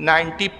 90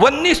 19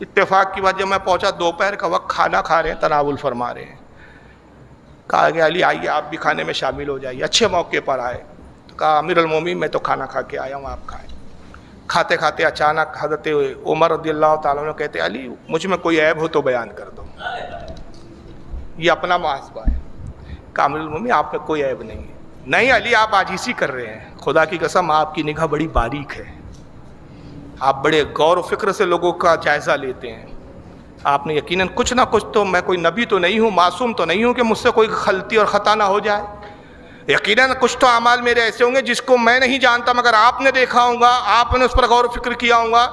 اتفاق کی بات جب میں پہنچا دوپہر کا وقت کھانا کھا رہے ہیں, تناول فرما رہے ہیں. کہا کہ علی آئیے آپ بھی کھانے میں شامل ہو جائیے. اچھے موقع پر آئے تو کہا امیر المومنین میں تو کھانا کھا کے آیا ہوں, آپ کھائیں. کھاتے کھاتے اچانک حضرت عمر رضی اللہ تعالیٰ عنہ کہتے علی مجھ میں کوئی عیب ہو تو بیان کر دو, یہ اپنا محاسبہ ہے. کہا امیر المومنین آپ میں کوئی عیب نہیں ہے. نہیں علی آپ عاجزی کر رہے ہیں, خدا کی قسم آپ کی نگاہ بڑی باریک ہے, آپ بڑے غور و فکر سے لوگوں کا جائزہ لیتے ہیں. آپ نے یقیناً کچھ نہ کچھ تو, میں کوئی نبی تو نہیں ہوں, معصوم تو نہیں ہوں کہ مجھ سے کوئی غلطی اور خطا نہ ہو جائے. یقیناً کچھ تو اعمال میرے ایسے ہوں گے جس کو میں نہیں جانتا مگر آپ نے دیکھا ہوگا, آپ نے اس پر غور و فکر کیا ہوگا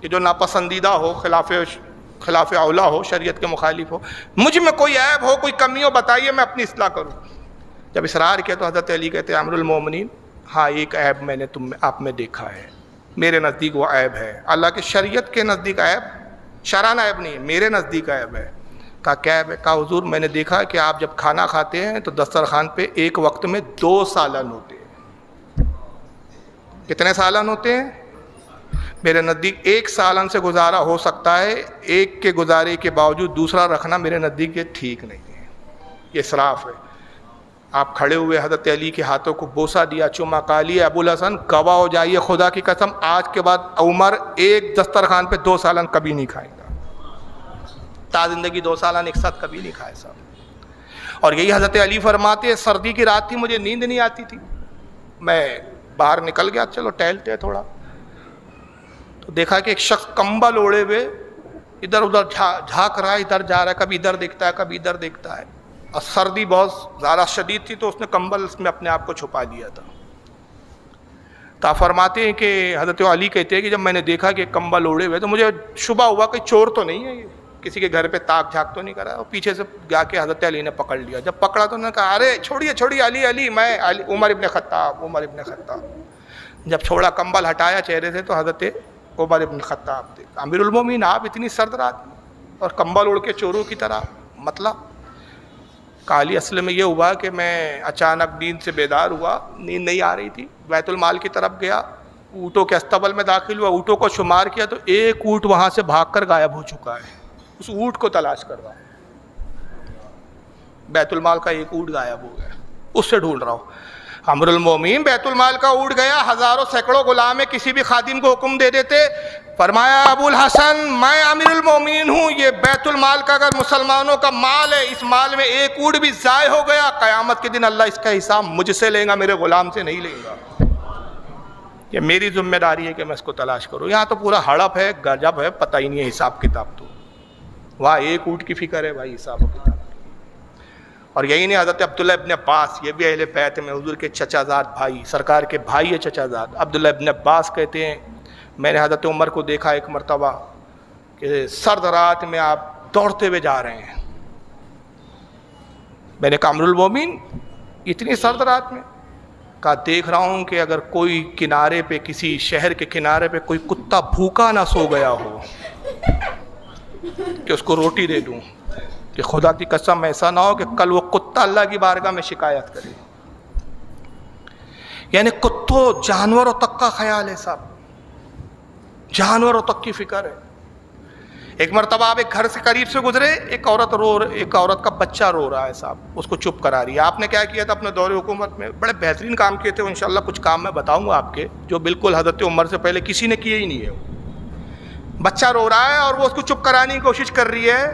کہ جو ناپسندیدہ ہو, خلاف اولا ہو, شریعت کے مخالف ہو. مجھ میں کوئی عیب ہو, کوئی کمی ہو, بتائیے میں اپنی اصلاح کروں. جب اصرار کیا تو حضرت علی کہتے ہیں امیر المومنین ہاں ایک عیب میں نے آپ میں دیکھا ہے, میرے نزدیک وہ عیب ہے. اللہ کی شریعت کے نزدیک عیب, شرعانہ عیب نہیں ہے, میرے نزدیک عیب ہے. کہا کیا عیب ہے؟ کہا حضور میں نے دیکھا کہ آپ جب کھانا کھاتے ہیں تو دسترخوان پہ ایک وقت میں 2 سالن ہوتے ہیں. کتنے سالن ہوتے ہیں؟ میرے نزدیک 1 سالن سے گزارا ہو سکتا ہے, ایک کے گزارے کے باوجود دوسرا رکھنا میرے نزدیک یہ ٹھیک نہیں ہے, یہ اسراف ہے. آپ کھڑے ہوئے حضرت علی کے ہاتھوں کو بوسہ دیا, چما کہا لیا ابو الحسن گواہ ہو جائیے خدا کی قسم آج کے بعد عمر ایک دسترخوان پہ 2 سالن کبھی نہیں کھائے گا. تا زندگی 2 سالن ایک ساتھ کبھی نہیں کھائے صاحب. اور یہی حضرت علی فرماتے ہیں سردی کی رات تھی, مجھے نیند نہیں آتی تھی, میں باہر نکل گیا, چلو ٹہلتے تھوڑا, تو دیکھا کہ ایک شخص کمبل اوڑے ہوئے ادھر ادھر جھانک رہا ہے, ادھر جا رہا ہے, کبھی ادھر دیکھتا ہے کبھی ادھر دیکھتا ہے. اور سردی بہت زیادہ شدید تھی تو اس نے کمبل اس میں اپنے آپ کو چھپا دیا تھا. تو آپ فرماتے ہیں کہ حضرت علی کہتے ہیں کہ جب میں نے دیکھا کہ کمبل اوڑے ہوئے تو مجھے شبہ ہوا کہ چور تو نہیں ہے, یہ کسی کے گھر پہ تاک جھانک تو نہیں کرا. اور پیچھے سے جا کے حضرت علی نے پکڑ لیا. جب پکڑا تو انہوں نے کہا ارے چھوڑیے چھوڑیے علی علی میں عمر ابن خطاب, عمر ابن خطاب. جب چھوڑا کمبل ہٹایا چہرے سے تو حضرت عمر ابن خطاب تھے. امیر المومنین آپ اتنی سرد رات میں اور کمبل اوڑھ کے چوروں کی طرح, مطلب کالی اصل میں یہ ہوا کہ میں اچانک نیند سے بیدار ہوا, نیند نہیں آ رہی تھی, بیت المال کی طرف گیا, اونٹوں کے استبل میں داخل ہوا, اونٹوں کو شمار کیا تو ایک اونٹ وہاں سے بھاگ کر غائب ہو چکا ہے. اس اونٹ کو تلاش کر رہا ہوں, بیت المال کا ایک اونٹ غائب ہو گیا, اس سے ڈھونڈ رہا ہوں. امیر المومنین بیت المال کا اونٹ گیا, ہزاروں سینکڑوں غلام ہے, کسی بھی خادم کو حکم دے دیتے. فرمایا ابو الحسن میں امیر المومنین ہوں, یہ بیت المال کا اگر مسلمانوں کا مال ہے, اس مال میں ایک اونٹ بھی ضائع ہو گیا قیامت کے دن اللہ اس کا حساب مجھ سے لے گا, میرے غلام سے نہیں لے گا. یہ میری ذمہ داری ہے کہ میں اس کو تلاش کروں. یہاں تو پورا ہڑپ ہے, گجب ہے, پتہ ہی نہیں ہے حساب کتاب. تو وہاں ایک اونٹ کی فکر ہے بھائی, حساب و کتاب. اور یہی نہیں, حضرت عبداللہ ابن عباس, یہ بھی اہل بیت میں, حضور کے چچا زاد بھائی, سرکار کے بھائی ہے چچا زاد. عبداللہ ابن عباس کہتے ہیں میں نے حضرت عمر کو دیکھا ایک مرتبہ کہ سرد رات میں آپ دوڑتے ہوئے جا رہے ہیں. میں نے کہا امیر المومنین اتنی سرد رات میں؟ کہا دیکھ رہا ہوں کہ اگر کوئی کنارے پہ, کسی شہر کے کنارے پہ کوئی کتا بھوکا نہ سو گیا ہو کہ اس کو روٹی دے دوں, کہ خدا کی قسم ایسا نہ ہو کہ کل وہ کتا اللہ کی بارگاہ میں شکایت کرے. یعنی کتوں جانوروں تک کا خیال ہے صاحب, جانوروں تک کی فکر ہے. ایک مرتبہ آپ ایک گھر سے قریب سے گزرے, ایک عورت کا بچہ رو رہا ہے صاحب, اس کو چپ کرا رہی ہے. آپ نے کیا کیا تھا اپنے دور حکومت میں؟ بڑے بہترین کام کیے تھے, انشاءاللہ کچھ کام میں بتاؤں گا آپ کے جو بالکل حضرت عمر سے پہلے کسی نے کیے ہی نہیں ہے. بچہ رو رہا ہے اور وہ اس کو چپ کرانے کی کوشش کر رہی ہے.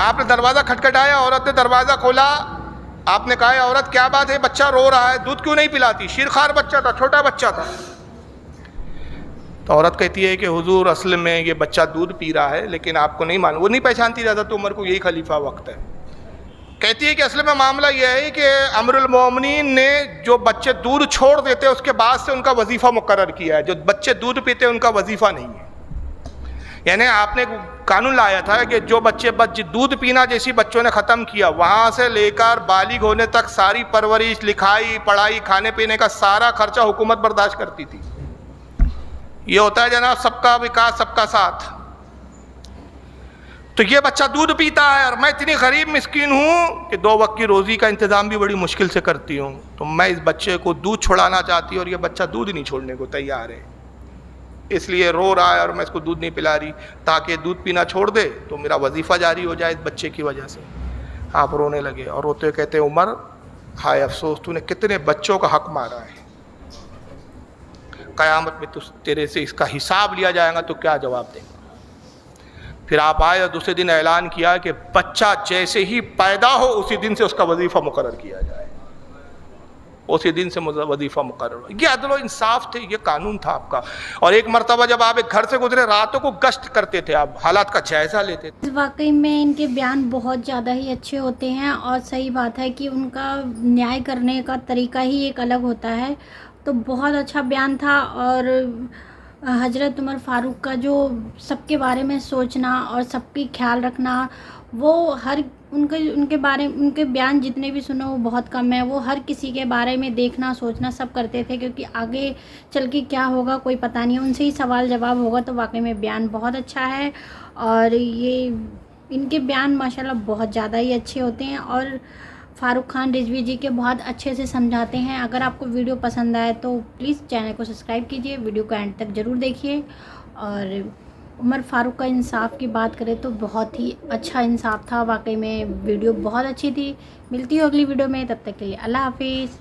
آپ نے دروازہ کھٹکھٹایا, عورت نے دروازہ کھولا. آپ نے کہا عورت کیا بات ہے, بچہ رو رہا ہے, دودھ کیوں نہیں پلاتی؟ شیرخوار بچہ تھا, چھوٹا بچہ تھا. تو عورت کہتی ہے کہ حضور اصل میں یہ بچہ دودھ پی رہا ہے لیکن آپ کو نہیں معلوم. وہ نہیں پہچانتی حضرت عمر کو, یہی خلیفہ وقت ہے. کہتی ہے کہ اصل میں معاملہ یہ ہے کہ امیر المومنین نے جو بچے دودھ چھوڑ دیتے اس کے بعد سے ان کا وظیفہ مقرر کیا ہے, جو بچے دودھ پیتے ان کا وظیفہ نہیں ہے. یعنی آپ نے قانون لایا تھا کہ جو بچے دودھ پینا جیسی بچوں نے ختم کیا, وہاں سے لے کر بالغ ہونے تک ساری پرورش, لکھائی پڑھائی, کھانے پینے کا سارا خرچہ حکومت برداشت کرتی تھی. یہ ہوتا ہے جناب سب کا وکاس سب کا ساتھ. تو یہ بچہ دودھ پیتا ہے اور میں اتنی غریب مسکین ہوں کہ 2 وقت کی روزی کا انتظام بھی بڑی مشکل سے کرتی ہوں, تو میں اس بچے کو دودھ چھڑانا چاہتی ہوں اور یہ بچہ دودھ نہیں چھوڑنے کو تیار ہے. اس لیے رو رہا ہے اور میں اس کو دودھ نہیں پلا رہی تاکہ دودھ پینا چھوڑ دے تو میرا وظیفہ جاری ہو جائے اس بچے کی وجہ سے. آپ رونے لگے اور روتے ہوئے کہتے ہیں عمر ہائے افسوس تو نے کتنے بچوں کا حق مارا ہے, قیامت میں تیرے سے اس کا حساب لیا جائے گا تو کیا جواب دیں گا. پھر آپ آئے اور دوسرے دن اعلان کیا کہ بچہ جیسے ہی پیدا ہو اسی دن سے اس کا وظیفہ مقرر کیا جائے, اسی دن سے وظیفہ مقرر ہو. یہ عدل و انصاف تھے, یہ قانون تھا آپ کا. اور ایک مرتبہ جب آپ ایک گھر سے گزرے راتوں کو گشت کرتے تھے, آپ حالات کا جائزہ لیتے تھے. واقعی میں ان کے بیان بہت زیادہ ہی اچھے ہوتے ہیں اور صحیح بات ہے کہ ان کا نیائے کرنے کا طریقہ ہی ایک الگ ہوتا ہے. تو بہت اچھا بیان تھا. اور حضرت عمر فاروق کا جو سب کے بارے میں سوچنا اور سب کی خیال رکھنا, وہ ہر ان کے بیان جتنے بھی سنو وہ بہت کم ہے. وہ ہر کسی کے بارے میں دیکھنا سوچنا سب کرتے تھے, کیونکہ آگے چل کے کیا ہوگا کوئی پتہ نہیں, ان سے ہی سوال جواب ہوگا. تو واقعی میں بیان بہت اچھا ہے اور یہ ان کے بیان ماشاءاللہ بہت زیادہ ہی اچھے ہوتے ہیں اور فاروق خان رضوی جی کے بہت اچھے سے سمجھاتے ہیں. اگر آپ کو ویڈیو پسند آئے تو پلیز چینل کو سبسکرائب کیجیے, ویڈیو کو اینڈ تک ضرور دیکھیے. اور عمر فاروق کا انصاف کی بات کریں تو بہت ہی اچھا انصاف تھا. واقعی میں ویڈیو بہت اچھی تھی. ملتی ہو اگلی ویڈیو میں, تب تک کے لیے اللہ حافظ.